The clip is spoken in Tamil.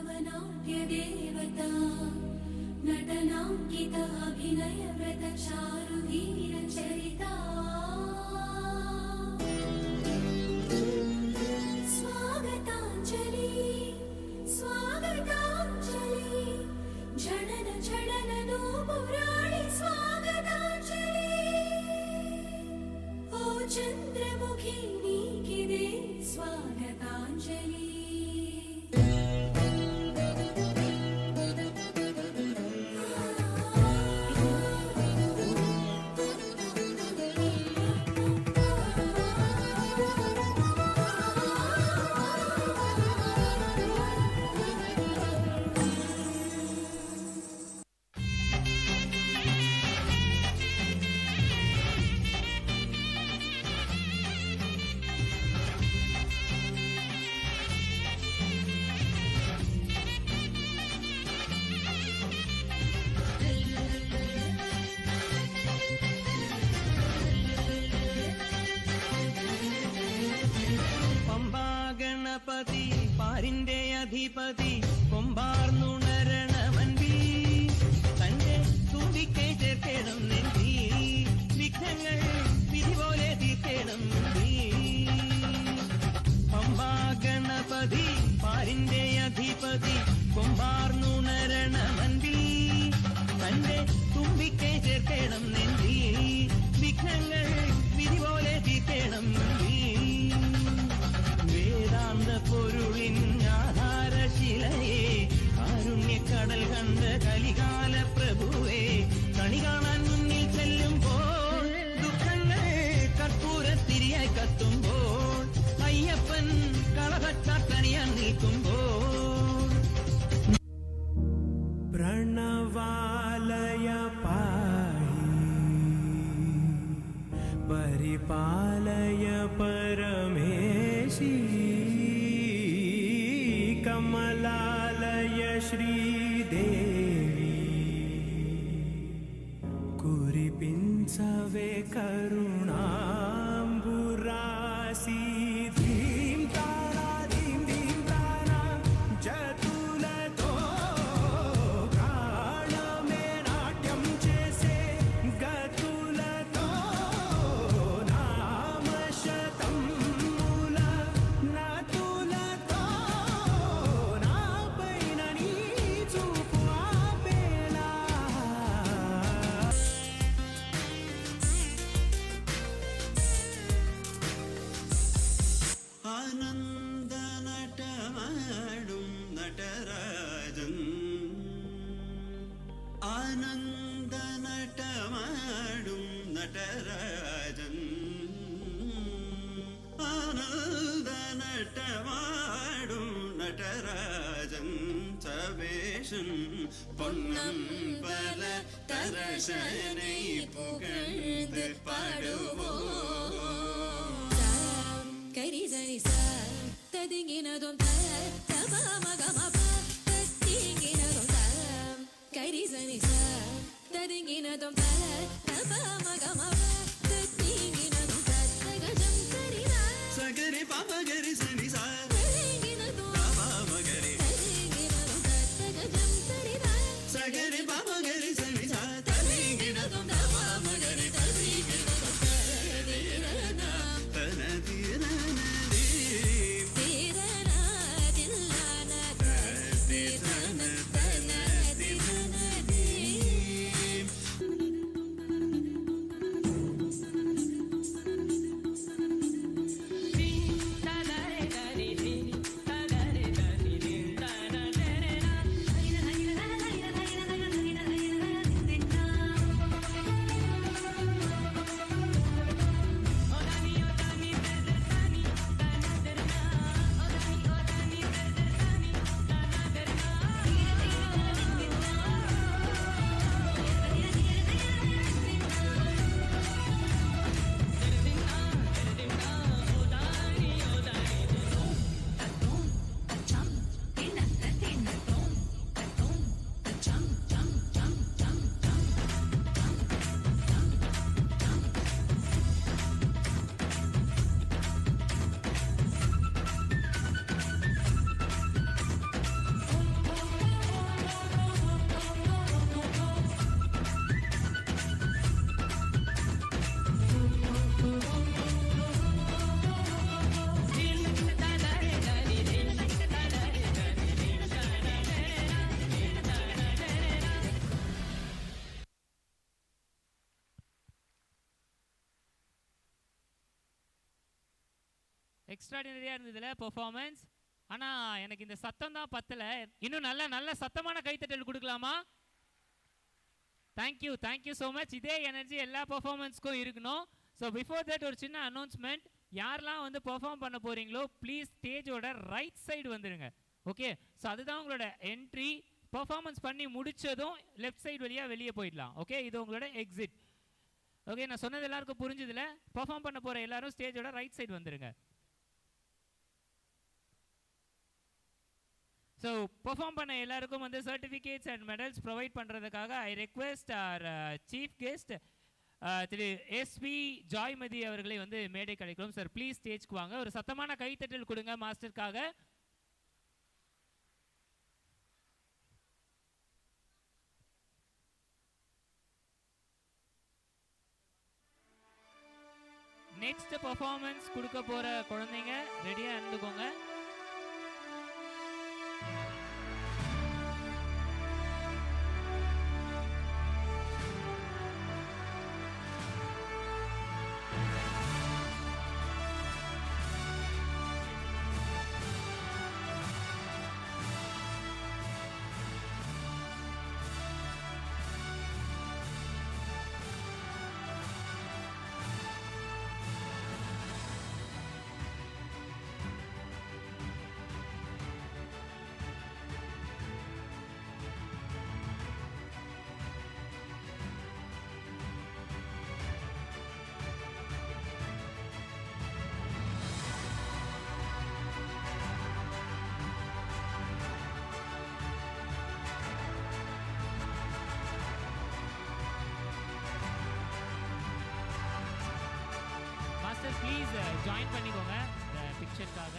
नवनाट्यदेवता नटनाङ्किता अभिनयव्रतचारुधीरचरिता स्वागताञ्जलि स्वागताञ्जलि झणन झणन नूपुराणि स्वागताञ्जलि ओ चन्द्रमुखी नीकिदे स्वागताञ्जलि പാരിന്റെ അധിപതി കൊമ്പാർന്നുണരണമൻപി തന്റെ തുമ്പിക്കൈ ചേർക്കണം നെഞ്ചി വിഘ്നങ്ങൾ വിധി പോലെ തീർക്കണം പമ്പാ ഗണപതി പാരിന്റെ അധിപതി കൊമ്പാർന്നുണരണമൻപി തന്റെ തുമ്പിക്കൈ ചേർക്കണം നെഞ്ചി വിഘ്നങ്ങൾ വിധി പോലെ തീർക്കണം വേദാന്ത പൊരുളിൻ ആധാരശിലയെ കാരുണ്യക്കടൽ കണ്ട കലികാല പ്രഭുവേ കണി കാണാൻ മുന്നിൽ ചെല്ലുമ്പോൾ ദുഃഖങ്ങൾ കർപ്പൂരത്തിരിയായി കത്തുമ്പോൾ അയ്യപ്പൻ കളഭച്ചാട്ടണിയാൻ നിൽക്കുമ്പോൾ പ്രണവാലയ പരിപാലയ പരമേശി കമലാലയ ശ്രീദേവി കുരിപ്പിൻസവേ കരുണാംബുരാസി ധീം താരാ ധീം ധീം താരാ ജതുലതോ പ്രാണമേ നാട്യം చేసే గతులతో ആനന്ദനടമാടും നടരാജൻ ആനന്ദനടമാടും നടരാജൻ ആനന്ദനടമാടും നടരാജൻ സവേശൻ പൊന്നമ്പല തരശനെ പുകഴ്ந்து പാടുவோம் கரிசனி ததிங்கினதும் தபமகமப தத்திங்கினதும் கரிசனி ததிங்கினதும் தபமகமப தத்திங்கினதும் தகஜம் சரிதா சகரி பாமகரி சனி சா ததிங்கினதும் பாமகரி ததிங்கினதும் தகஜம் சரிதா சகரி பாமகரி சனி சா ததிங்கினதும் பாமகரி ததிங்கினதும் ததிரனா தனதிரனா எக்ஸ்ட்ராடினரியாக இருந்ததுல பெர்ஃபார்மன்ஸ். ஆனால் எனக்கு இந்த சத்தம் தான் பத்தலை. இன்னும் நல்ல சத்தமான கைத்தட்டல் கொடுக்கலாமா? Thank you so much. இதே எனர்ஜி எல்லா பெர்ஃபார்மன்ஸ்க்கும் இருக்கணும். ஸோ பிஃபோர் தட் ஒரு சின்ன அனௌன்ஸ்மெண்ட். யாரெல்லாம் வந்து பெர்ஃபார்ம் பண்ண போகிறீங்களோ ப்ளீஸ் ஸ்டேஜோட ரைட் சைடு வந்துடுங்க. ஓகே, ஸோ அதுதான் உங்களோட என்ட்ரி. பெர்ஃபார்மன்ஸ் பண்ணி முடிச்சதும் லெஃப்ட் சைடு வழியாக வெளியே போயிடலாம். ஓகே, இது உங்களோட எக்ஸிட். ஓகே, நான் சொன்னது எல்லாருக்கும் புரிஞ்சுதுல? பெர்ஃபார்ம் பண்ண போகிற எல்லாரும் ஸ்டேஜோட ரைட் சைடு வந்துடுங்க. ஸோ பெர்ஃபார்ம் பண்ண எல்லாருக்கும் வந்து சர்டிஃபிகேட்ஸ் அண்ட் மெடல்ஸ் ப்ரொவைட் பண்ணுறதுக்காக I request our chief guest திரு எஸ்பி ஜாய்மதி அவர்களை வந்து மேடை கிடைக்கிறோம். சார் ப்ளீஸ் ஸ்டேஜ்க்கு வாங்க. ஒரு சத்தமான கைத்தட்டல் கொடுங்க மாஸ்டருக்காக. நெக்ஸ்ட் பெர்ஃபார்மன்ஸ் கொடுக்க போகிற குழந்தைங்க ரெடியாக இருந்துக்கோங்க. ப்ளீஸ் ஜாயின் பண்ணிக்கோங்க இந்த பிக்சருக்காக.